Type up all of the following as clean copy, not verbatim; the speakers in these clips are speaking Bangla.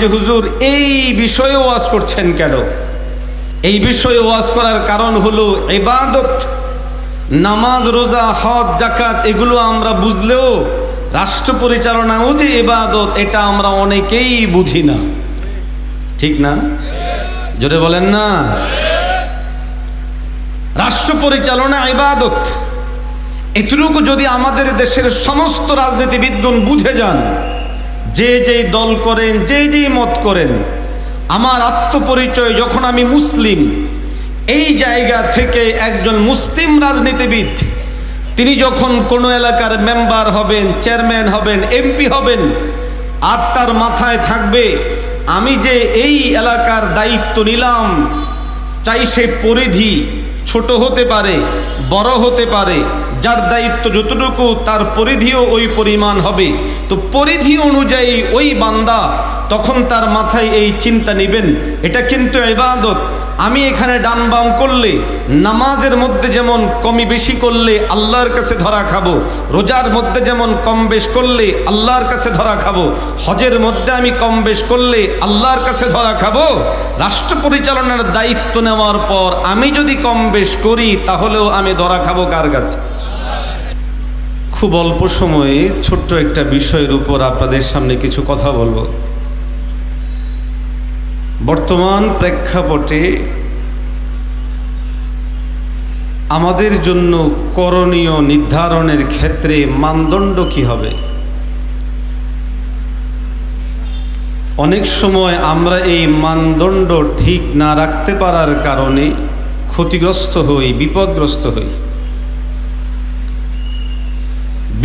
যে হুজুর এই বিষয়ে ওয়াজ করছেন কেন? এই বিষয়ে ওয়াজ করার কারণ হলো ইবাদত, নামাজ, রোজা, হজ, যাকাত এগুলো আমরা বুঝলেও রাষ্ট্র পরিচালনাও যে ইবাদত এটা আমরা অনেকেই বুঝি না। ঠিক না? জোরে বলেন না। রাষ্ট্র পরিচালনা ইবাদত, এতটুকু যদি আমাদের দেশের সমস্ত রাজনীতিবিদগণ বুঝে যান, যে যেই দল করেন, যে যেই মত করেন, আমার আত্মপরিচয় যখন আমি মুসলিম, এই জায়গা থেকে একজন মুসলিম রাজনীতিবিদ তিনি যখন কোনো এলাকার মেম্বার হবেন, চেয়ারম্যান হবেন, এমপি হবেন, আর তার মাথায় থাকবে আমি যে এই এলাকার দায়িত্ব নিলাম, চাই সে পরিধি ছোট হতে পারে, বড় হতে পারে, যার দায়িত্ব যতটুকু তার পরিধিও ওই পরিমাণ হবে। তো পরিধি অনুযায়ী ওই বান্দা তখন তার মাথায় এই চিন্তা নেবেন, এটা কিন্তু ইবাদত। আমি এখানে ডান বাম করলে, নামাজের মধ্যে যেমন কমি বেশি করলে আল্লাহর কাছে ধরা খাবো, রোজার মধ্যে যেমন কম বেশ করলে আল্লাহর কাছে ধরা খাবো, হজের মধ্যে আমি কম বেশ করলে আল্লাহর কাছে ধরা খাবো। রাষ্ট্র পরিচালনার দায়িত্ব নেওয়ার পর আমি যদি কম বেশ করি তাহলেও আমি ধরা খাবো কার কাছে? খুব অল্প সময়ে ছোট্ট একটা বিষয়ের উপর আপনাদের সামনে কিছু কথা বলবো। বর্তমান প্রেক্ষাপটে আমাদের জন্য করণীয় নির্ধারণের ক্ষেত্রে মানদণ্ড কি হবে? অনেক সময় আমরা এই মানদণ্ড ঠিক না রাখতে পারার কারণে ক্ষতিগ্রস্ত হই, বিপদগ্রস্ত হই।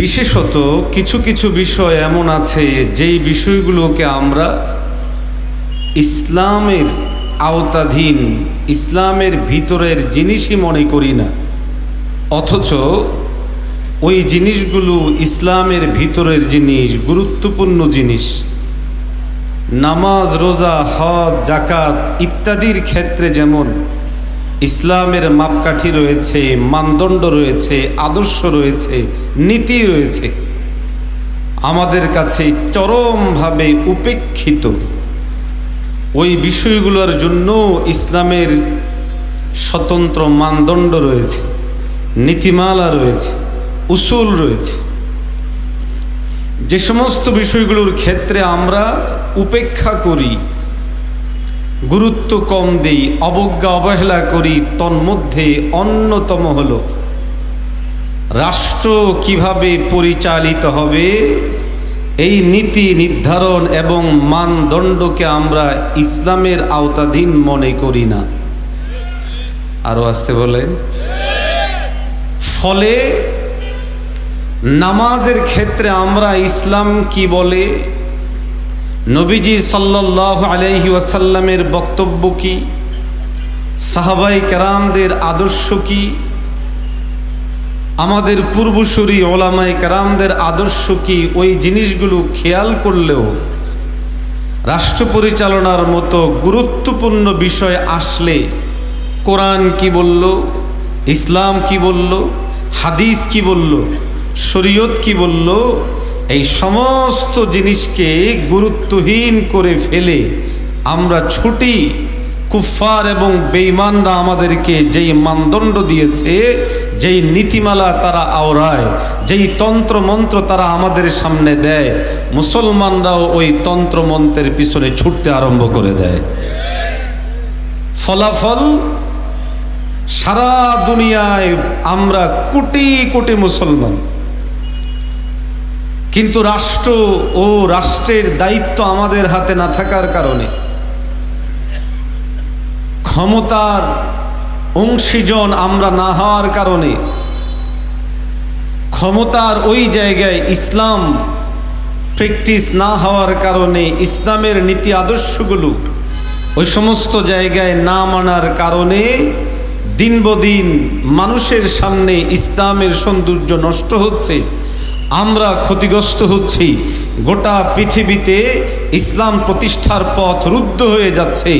বিশেষত কিছু কিছু বিষয় এমন আছে যেই বিষয়গুলোকে আমরা ইসলামের আওতাধীন, ইসলামের ভিতরের জিনিসই মনে করি না, অথচ ওই জিনিসগুলো ইসলামের ভিতরের জিনিস, গুরুত্বপূর্ণ জিনিস। নামাজ, রোজা, হজ, যাকাত ইত্যাদির ক্ষেত্রে যেমন ইসলামের মাপকাঠি রয়েছে, মানদণ্ড রয়েছে, আদর্শ রয়েছে, নীতি রয়েছে, আমাদের কাছে চরমভাবে উপেক্ষিত ওই বিষয়গুলোর জন্য ইসলামের স্বতন্ত্র মানদণ্ড রয়েছে, নীতিমালা রয়েছে, উসুল রয়েছে। যে সমস্ত বিষয়গুলোর ক্ষেত্রে আমরা উপেক্ষা করি, গুরুত্ব কম দেই, অবজ্ঞা অবহেলা করি, তন্মধ্যে অন্যতম হলো রাষ্ট্র কিভাবে পরিচালিত হবে এই নীতি নির্ধারণ এবং মানদণ্ডকে আমরা ইসলামের আওতাধীন মনে করি না। আরো আসতে বলেন। ফলে নামাজের ক্ষেত্রে আমরা ইসলাম কি বলে, নবীজি সাল্লাল্লাহু আলাইহি ওয়াসাল্লামের বক্তব্য কি, সাহাবায়ে কেরামদের আদর্শ কি, আমাদের পূর্বসূরি ওলামায়ে কেরামদের আদর্শ কি, ওই জিনিসগুলো খেয়াল করলেও রাষ্ট্র পরিচালনার মতো গুরুত্বপূর্ণ বিষয় আসলে কোরআন কি বলল, ইসলাম কি বলল, হাদিস কি বলল, শরীয়ত কি বলল, এই সমস্ত জিনিসকে গুরুত্বহীন করে ফেলে আমরা ছুটি কুফফার এবং বেঈমানরা আমাদেরকে যেই মানদণ্ড দিয়েছে, যেই নীতিমালা তারা আওড়ায়, যেই তন্ত্র মন্ত্র তারা আমাদের সামনে দেয়, মুসলমানরাও ওই তন্ত্র মন্ত্রের পিছনে ছুটতে আরম্ভ করে দেয়। ফলাফল সারা দুনিয়ায় আমরা কোটি কোটি মুসলমান, কিন্তু রাষ্ট্র ও রাষ্ট্রের দায়িত্ব আমাদের হাতে না থাকার কারণে, ক্ষমতার অংশীজন আমরা না হওয়ার কারণে, ক্ষমতার ওই জায়গায় ইসলাম প্র্যাকটিস না হওয়ার কারণে, ইসলামের নীতি আদর্শগুলো ওই সমস্ত জায়গায় না মানার কারণে দিন বদিন মানুষের সামনে ইসলামের সৌন্দর্য নষ্ট হচ্ছে, আমরা ক্ষতিগ্রস্ত হচ্ছি। গোটা পৃথিবীতে ইসলাম প্রতিষ্ঠার পথ রুদ্ধ হয়ে যাচ্ছে।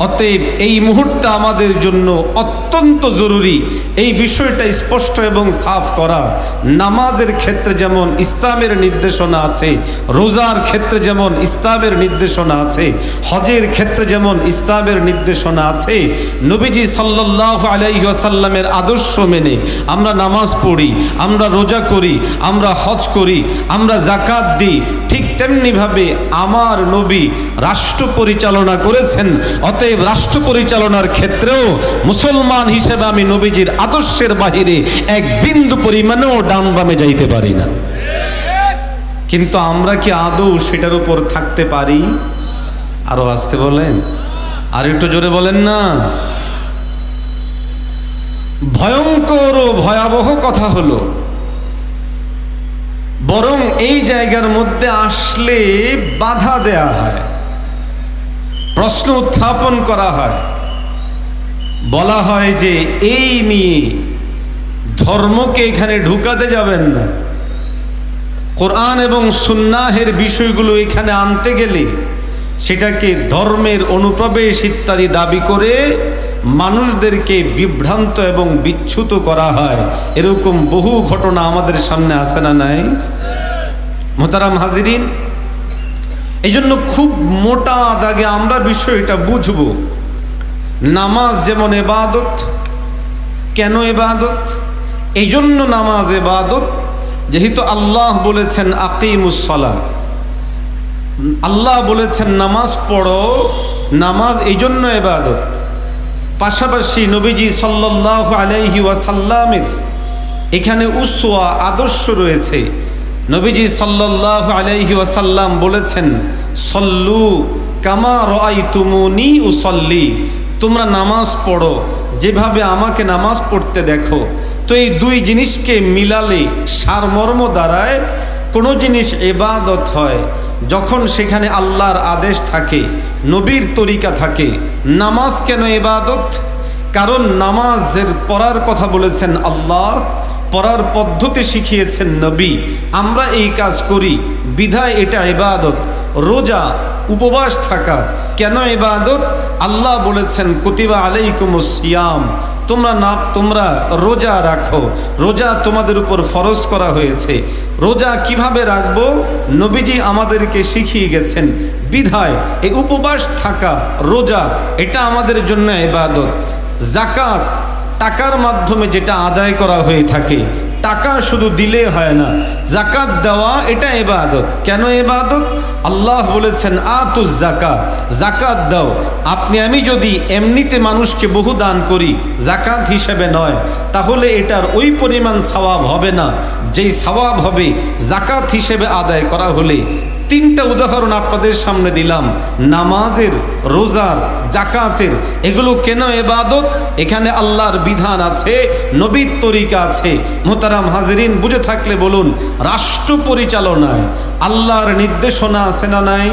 অতএব এই মুহূর্তে আমাদের জন্য অত্যন্ত জরুরি এই বিষয়টা স্পষ্ট এবং সাফ করা। নামাজের ক্ষেত্রে যেমন ইসলামের নির্দেশনা আছে, রোজার ক্ষেত্রে যেমন ইসলামের নির্দেশনা আছে, হজের ক্ষেত্রে যেমন ইসলামের নির্দেশনা আছে, নবীজি সাল্লাল্লাহু আলাইহি ওয়াসাল্লামের আদর্শ মেনে আমরা নামাজ পড়ি, আমরা রোজা করি, আমরা হজ করি, আমরা যাকাত দিই, ঠিক তেমনিভাবে আমার নবী রাষ্ট্র পরিচালনা করেছেন। অতএব রাষ্ট্র পরিচালনার ক্ষেত্রেও মুসলমান হিসেবে আমি নবীজির আদর্শের বাহিরে এক বিন্দু পরিমাণেও ডান বামে যাইতে পারি না। কিন্তু আমরা কি আদৌ সেটার উপর থাকতে পারি? আরো আসতে বলেন, আর একটু জোরে বলেন না। ভয়ঙ্কর ও ভয়াবহ কথা হলো, বরং এই জায়গার মধ্যে আসলে বাধা দেয়া হয়, প্রশ্ন উত্থাপন করা হয়, বলা হয় যে এই নিয়ে ধর্মকে এখানে ঢুকাতে যাবেন না, কোরআন এবং সুন্নাহের বিষয়গুলো এখানে আনতে গেলে সেটাকে ধর্মের অনুপ্রবেশ ইত্যাদি দাবি করে মানুষদেরকে বিভ্রান্ত এবং বিচ্যুত করা হয়। এরকম বহু ঘটনা আমাদের সামনে আসে না নাই? মোহতারাম হাজিরিন, এই জন্য খুব মোটা দাগে আমরা বিষয়টা বুঝব। নামাজ যেমন ইবাদত, কেন ইবাদত? এই জন্য নামাজ ইবাদত যেহেতু আল্লাহ বলেছেন আকিমুস সালাহ, আল্লাহ বলেছেন নামাজ পড়ো, নামাজ এই জন্য ইবাদত। পাশাপাশি নবীজি সাল্লাল্লাহু আলাইহি ওয়াসাল্লামের এখানে উসওয়া আদর্শ রয়েছে। নবীজি সাল্লাল্লাহু আলাইহি ওয়াসাল্লাম বলেছেন সল্লু কামা রাআইতুমুনি উসাল্লি, তোমরা নামাজ পড়ো যেভাবে আমাকে নামাজ পড়তে দেখো। তো এই দুই জিনিসকে মিলালে সারমর্ম দ্বারায় কোনো জিনিস ইবাদত হয় যখন সেখানে আল্লাহর আদেশ থাকে, নবীর তরিকা থাকে। নামাজ কেন ইবাদত? কারণ নামাজের পড়ার কথা বলেছেন আল্লাহ, পড়ার পদ্ধতি শিখিয়েছেন নবী, আমরা এই কাজ করি বিধায় এটা ইবাদত। রোজা উপবাস থাকা কেন ইবাদত? আল্লাহ বলেছেন কুতিবা আলাইকুমুস সিয়াম, তোমরা রোজা রাখো, রোজা তোমাদের উপর ফরজ করা হয়েছে। রোজা কিভাবে রাখবো নবীজি আমাদেরকে শিখিয়ে গেছেন বিধায় এই উপবাস থাকা, রোজা এটা আমাদের জন্য ইবাদত। যাকাত টাকার মাধ্যমে যেটা আদায় করা হয়ে থাকে, টাকা শুধু দিলে হয় না, যাকাত দেওয়া এটা ইবাদত। কেন ইবাদত? আল্লাহ বলেছেন আতুজ যাকাত, যাকাত দাও। আপনি আমি যদি এমনিতে মানুষকে বহু দান করি যাকাত হিসেবে নয়, তাহলে এটার ওই পরিমাণ সওয়াব হবে না যেই সওয়াব হবে যাকাত হিসেবে আদায় করা হলে। তিনটা উদাহরণ আপনাদের সামনে দিলাম, নামাজের, রোজার, জাকাতের। এগুলো কেন ইবাদত? এখানে আল্লাহর বিধান আছে, নবীর তরিকা আছে। মোহতারাম হাজিরিন, বুঝে থাকলে বলুন, রাষ্ট্র পরিচালনায় আল্লাহর নির্দেশনা আছে না নাই?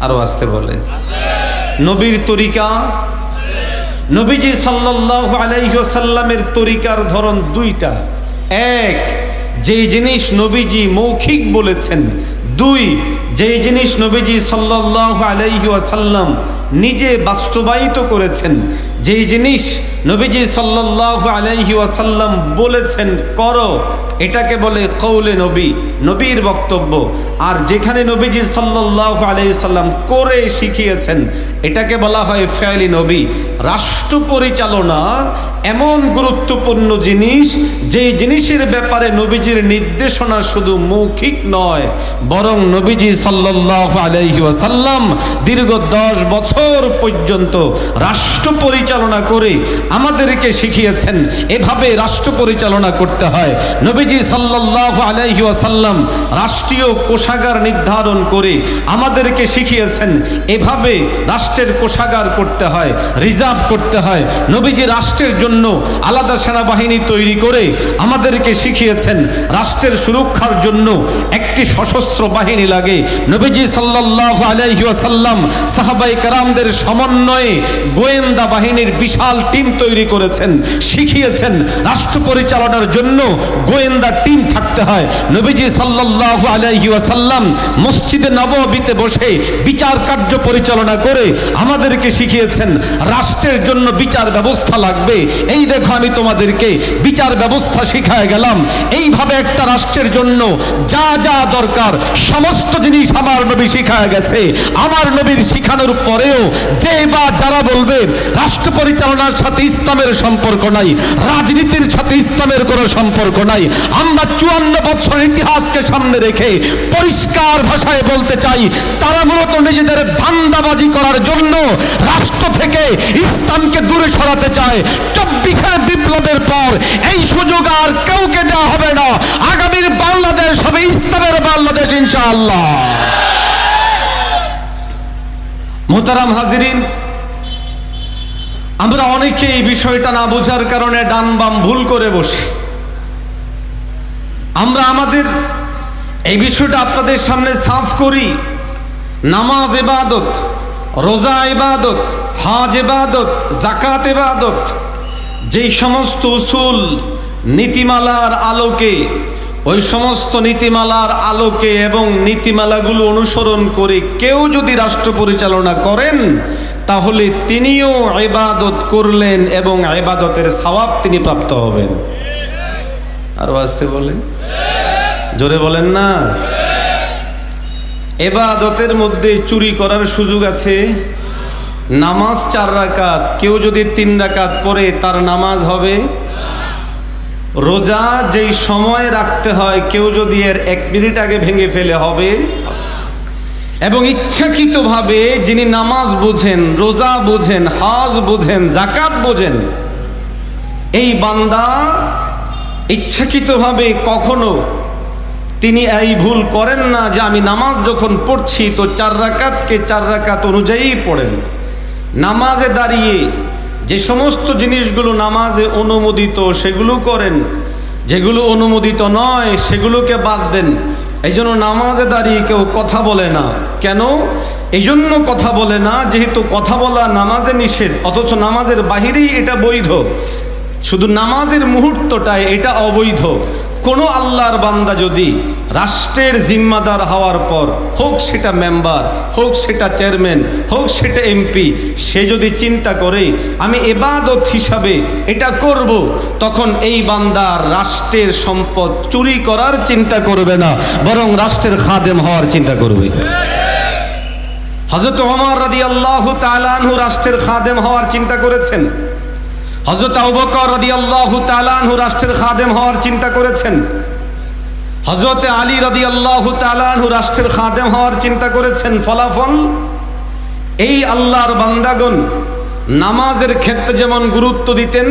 আরো আসতে বলে। নবীর তরিকা, নবীজি সাল্লাল্লাহু আলাইহি ওয়াসাল্লামের তরিকার ধরন দুইটা। এক, যেই জিনিস নবীজি মৌখিক বলেছেন। দুই, যেই জিনিস নবীজি সাল্লাল্লাহু আলাইহি ওয়াসাল্লাম নিজে বাস্তবায়িত করেছেন। যেই জিনিস নবীজি সাল্লাল্লাহু আলাইহি ওয়াসাল্লাম বলেছেন করো, এটাকে বলে কৌলে নবী, নবীর বক্তব্য। আর যেখানে নবীজি সাল্লাল্লাহু আলাইহি সাল্লাম করে শিখিয়েছেন, এটাকে বলা হয় ফেয়ালি নবী। রাষ্ট্র পরিচালনা এমন গুরুত্বপূর্ণ জিনিস, যেই জিনিসের ব্যাপারে নবীজির নির্দেশনা শুধু মৌখিক নয়, বরং নবীজি সাল্লাল্লাহু আলাইহি ওয়াসাল্লাম দীর্ঘ 10 বছর পর্যন্ত রাষ্ট্র পরিচালনা করে আমাদেরকে শিখিয়েছেন এভাবে রাষ্ট্র পরিচালনা করতে হয়। নবীজি সাল্লাল্লাহু আলাইহি ওয়াসাল্লাম রাষ্ট্রীয় কোষাগার নির্ধারণ করে আমাদেরকে শিখিয়েছেন এভাবে রাষ্ট্রের কোষাগার করতে হয়, রিজার্ভ করতে হয়। নবীজি রাষ্ট্রের জন্য আলাদা সেনাবাহিনী তৈরি করে আমাদেরকে শিখিয়েছেন রাষ্ট্রের সুরক্ষার জন্য একটি সশস্ত্র বাহিনী লাগে। নবীজি সাল্লাল্লাহু আলাইহি ওয়াসাল্লাম সাহাবায়ে কেরাম কেরামদের সমন্বয়ে গোয়েন্দা বাহিনীর বিশাল টিম তৈরি করেছেন, শিখিয়েছেন রাষ্ট্র পরিচালনার জন্য গোয়েন্দা টিম থাকতে হয়। নবীজি সাল্লাল্লাহু আলাইহি ওয়াসাল্লাম মসজিদে নববীতে বসে বিচার কার্য পরিচালনা করে আমাদেরকে শিখিয়েছেন রাষ্ট্রের জন্য বিচার ব্যবস্থা লাগবে। এই দেখো আমি তোমাদেরকে বিচার ব্যবস্থা শিখায় গেলাম। এইভাবে একটা রাষ্ট্রের জন্য যা যা দরকার সমস্ত জিনিস আমার নবী শিখায় গেছে। আমার নবীর শিখানোর পরেও যে বা যারা বলবে রাষ্ট্র পরিচালনার সাথে ইসলামের সম্পর্ক নাই, রাজনীতির সাথে ইসলামের কোনো সম্পর্ক নাই, আমরা 54 বছরের ইতিহাসকে সামনে রেখে পরিষ্কার ভাষায় বলতে চাই তারা মূলত নিজেদের ধান্দাবাজি করার জন্য রাষ্ট্র থেকে ইসলামকে দূরে সরাতে চায়। 24 বিপ্লবের পর এই সুযোগ আর কাউকে দেওয়া হবে না। আগামীর বাংলাদেশ হবে ইসলামের বাংলাদেশ ইনশাআল্লাহ। মোহতারাম হাজিরিন, আমরা অনেকে এই বিষয়টা না বোঝার কারণে ডান বাম ভুল করে বসি। আমরা আমাদের এই বিষয়টা আপনাদের সামনে সাফ করি। নামাজ ইবাদত, রোজা ইবাদত, হজ ইবাদত, যাকাত ইবাদত, যেই সমস্ত উসুল নীতিমালার আলোকে, ওই সমস্ত নীতিমালার আলোকে এবং নীতিমালাগুলো অনুসরণ করে কেউ যদি রাষ্ট্র পরিচালনা করেন তাহলে তিনিও ইবাদত করলেন এবং ইবাদতের সওয়াব তিনি প্রাপ্ত হবেন। আর আসতে বলেন, জোরে বলেন না। ইবাদতের মধ্যে চুরি করার সুযোগ আছে? নামাজ 4 রাকাত, কেউ যদি 3 রাকাত পড়ে তার নামাজ হবে? রোজা যেই সময় রাখতে হয় কেউ যদি এর 1 মিনিট আগে ভেঙে ফেলে হবে? এবং ইচ্ছাকৃতভাবে যিনি নামাজ বোঝেন, রোজা বোঝেন, হজ বোঝেন, যাকাত বোঝেন, এই বান্দা ইচ্ছাকৃতভাবে কখনো তিনি এই ভুল করেন না যে আমি নামাজ যখন পড়ছি তো 4 রাকাতকে 4 রাকাত অনুযায়ী পড়েন। নামাজে দাঁড়িয়ে যে সমস্ত জিনিসগুলো নামাজে অনুমোদিত সেগুলো করেন, যেগুলো অনুমোদিত নয় সেগুলোকে বাদ দেন। এই জন্য নামাজে দাঁড়িয়ে কেউ কথা বলে না। কেন? এই জন্য কথা বলে না যেহেতু কথা বলা নামাজে নিষেধ, অথচ নামাজের বাহিরেই এটা বৈধ। শুধু নামাজের মুহূর্তটায় এটা অবৈধ। কোনো আল্লাহর বান্দা যদি রাষ্ট্রের জিম্মাদার হওয়ার পর, হোক সেটা মেম্বার, হোক সেটা চেয়ারম্যান, হোক সেটা এমপি, সে যদি চিন্তা করে আমি ইবাদত হিসাবে এটা করব, তখন এই বান্দা রাষ্ট্রের সম্পদ চুরি করার চিন্তা করবে না, বরং রাষ্ট্রের খাদেম হওয়ার চিন্তা করবে। হযরত ওমর রাদিয়াল্লাহু তাআলা আনহু রাষ্ট্রের খাদেম হওয়ার চিন্তা করেছেন। হযরত আবু বকর রাদিয়াল্লাহু তাআলা আনহু রাষ্ট্রের খাদেম হওয়ার চিন্তা করেছেন। হযরত আলী রাদিয়াল্লাহু তাআলা আনহু রাষ্ট্রের খাদেম হওয়ার চিন্তা করেছেন। ফলাফল এই আল্লাহর বান্দাগণ নামাজের ক্ষেত্রে যেমন গুরুত্ব দিতেন,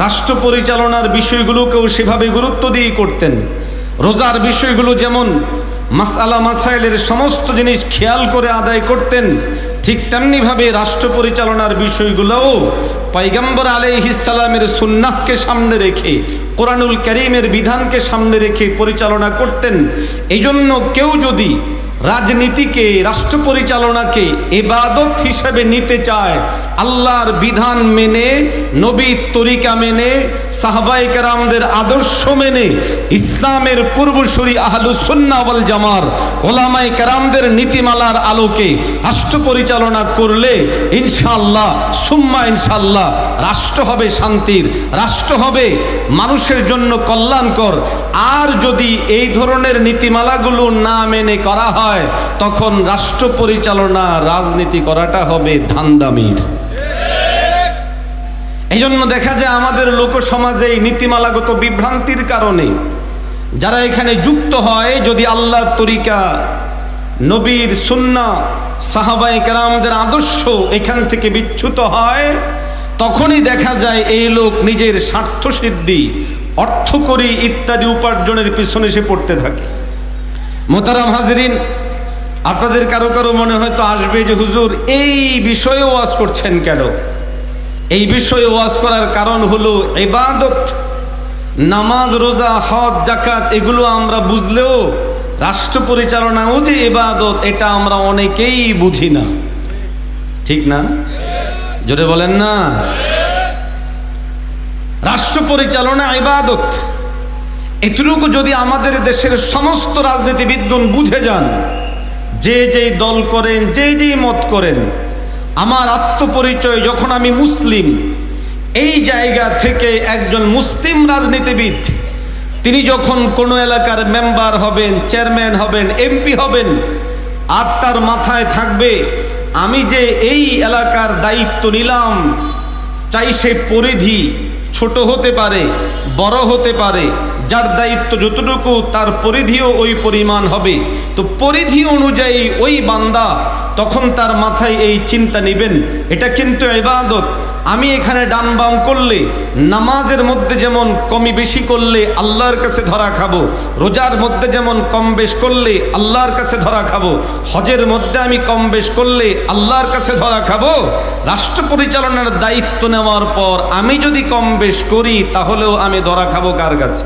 রাষ্ট্র পরিচালনার বিষয়গুলোকেও সেভাবে গুরুত্ব দিয়ে করতেন। রোজার বিষয়গুলো যেমন মাসআলা মাসাইলের সমস্ত জিনিস খেয়াল করে আদায় করতেন, ঠিক তেমনিভাবে রাষ্ট্র পরিচালনার বিষয়গুলোও পয়গম্বর আলাইহিস সালামের সুন্নাহকে সামনে রেখে, কোরআনুল কারীমের বিধানকে সামনে রেখে পরিচালনা করতেন। এই জন্য কেউ যদি রাজনীতিকে, রাষ্ট্র পরিচালনাকে ইবাদত হিসেবে নিতে চায়, আল্লাহর বিধান মেনে, নবীর তরিকা মেনে, সাহাবায়ে কেরামদের আদর্শ মেনে, ইসলামের পূর্বসূরি আহলুস সুন্নাহ ওয়াল জামার ওলামায়ে কেরামদের নীতিমালার আলোকে রাষ্ট্র পরিচালনা করলে ইনশাআল্লাহ সুম্মা ইনশাআল্লাহ রাষ্ট্র হবে শান্তির, রাষ্ট্র হবে মানুষের জন্য কল্যাণকর। আর যদি এই ধরনের নীতিমালাগুলো না মেনে করা হয় তখন রাষ্ট্র পরিচালনা, রাজনীতি করাটা হবে ধান্দামির। এই জন্য দেখা যায় আমাদের লোক সমাজে এই নীতিমালাগত বিভ্রান্তির কারণে যারা এখানে যুক্ত হয়, যদি আল্লাহর তরিকা, নবীর সুন্নাহ, সাহাবায়ে কেরামদের আদর্শ এখান থেকে বিচ্যুত হয়, তখনই দেখা যায় এই লোক নিজের স্বার্থ সিদ্ধি, অর্থকরী ইত্যাদি উপার্জনের পিছনে সে পড়তে থাকে। মোহতারাম হাজিরিন, আপনাদের কারো কারো মনে হয়তো আসবে যে হুজুর এই বিষয়ে ওয়াজ করছেন কেন? এই বিষয়ে ওয়াজ করার কারণ হলো ইবাদত, নামাজ, রোজা, হজ, যাকাত এগুলো আমরা বুঝলেও রাষ্ট্র পরিচালনাও যে ইবাদত এটা আমরা অনেকেই বুঝি না। ঠিক না? জোরে বলেন না। রাষ্ট্র পরিচালনা ইবাদত, এতটুকু যদি আমাদের দেশের সমস্ত রাজনীতিবিদগণ বুঝে যান, যে যেই দল করেন, যে যেই মত করেন, আমার আত্মপরিচয় যখন আমি মুসলিম, এই জায়গা থেকে একজন মুসলিম রাজনীতিবিদ তিনি যখন কোনো এলাকার মেম্বার হবেন, চেয়ারম্যান হবেন, এমপি হবেন, আর তার মাথায় থাকবে আমি যে এই এলাকার দায়িত্ব নিলাম, চাই সে পরিধি ছোট হতে পারে, বড় হতে পারে, যার দায়িত্ব যতটুকু তার পরিধিও ওই পরিমাণ হবে, তো পরিধি অনুযায়ী ওই বান্দা তখন তার মাথায় এই চিন্তা নেবেন, এটা কিন্তু ইবাদত। আমি এখানে ডান বাম করলে, নামাজের মধ্যে যেমন কমি বেশি করলে আল্লাহর কাছে ধরা খাবো, রোজার মধ্যে যেমন কম বেশ করলে আল্লাহর কাছে ধরা খাবো, হজের মধ্যে আমি কম বেশ করলে আল্লাহর কাছে ধরা খাবো, রাষ্ট্র পরিচালনার দায়িত্ব নেওয়ার পর আমি যদি কম বেশ করি তাহলেও আমি ধরা খাবো কার কাছে?